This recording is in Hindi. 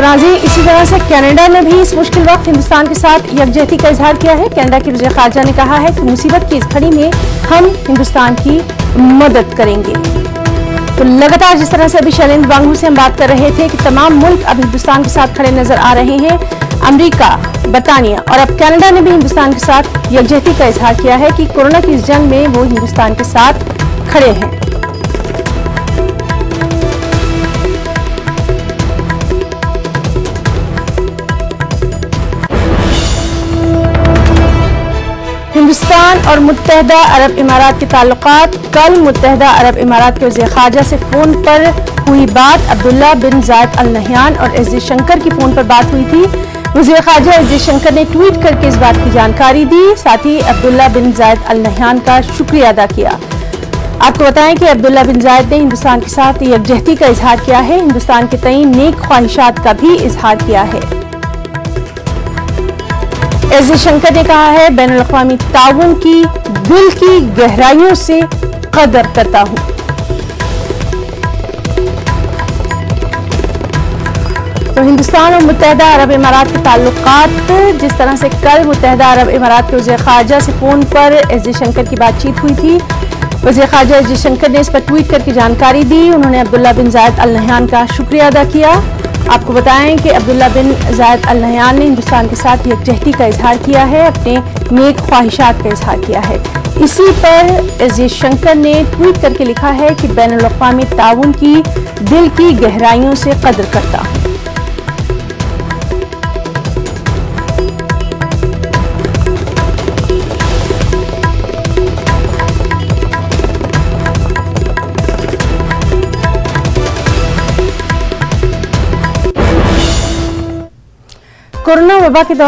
नाज़रीन, इसी तरह से कनाडा ने भी इस मुश्किल वक्त हिंदुस्तान के साथ यकजहती का इजहार किया है। कनाडा की वज़ीर ख़ारजा ने कहा है कि मुसीबत की इस घड़ी में हम हिंदुस्तान की मदद करेंगे। तो लगातार जिस तरह से अभी शैलेंद्र बांगू से हम बात कर रहे थे कि तमाम मुल्क अब हिंदुस्तान के साथ खड़े नजर आ रहे हैं। अमेरिका, बरतानिया और अब कनाडा ने भी हिंदुस्तान के साथ यकजहती का इजहार किया है कि कोरोना की इस जंग में वो हिंदुस्तान के साथ खड़े हैं। हिंदुस्तान और मुत्तहदा अरब इमारात के ताल्लुकात। कल मुत्तहदा अरब इमारात के वज़ीर ख़ारजा से फ़ोन पर हुई बात। अब्दुल्ला बिन ज़ायद अल नहयान और एस जयशंकर की फ़ोन पर बात हुई थी। वज़ीर ख़ारजा एस जयशंकर ने ट्वीट करके इस बात की जानकारी दी। साथ ही अब्दुल्ला बिन ज़ायद अल नहयान का शुक्रिया अदा किया। आपको बताएं कि अब्दुल्ला बिन ज़ायद ने हिंदुस्तान के साथ यकजहती का इजहार किया है। हिंदुस्तान के तई नेक ख्वाहिशात का भी इजहार किया है। एस जयशंकर ने कहा है, बैनुल अक़वामी ताउन की दिल की गहराइयों से कदर करता हूं। तो हिंदुस्तान और मुत्तहदा अरब इमारात के ताल्लुकात, जिस तरह से कल मुत्तहदा अरब इमारात के वज़ीर ख़ारजा से फ़ोन पर एस जयशंकर की बातचीत हुई थी। वज़ीर ख़ारजा एस जयशंकर ने इस पर ट्वीट करके जानकारी दी। उन्होंने अब्दुल्ला बिन ज़ायद अल नहयान का शुक्रिया अदा किया। आपको बताएं कि अब्दुल्ला बिन ज़ायद अल नहयान ने हिंदुस्तान के साथ यकजहती का इजहार किया है, अपने नेक ख्वाहिशात का इजहार किया है। इसी पर एस जयशंकर ने ट्वीट करके लिखा है कि बैनुल अक़वामी ताउन की दिल की गहराइयों से कदर करता हूं। कोरोना वबा के दौरान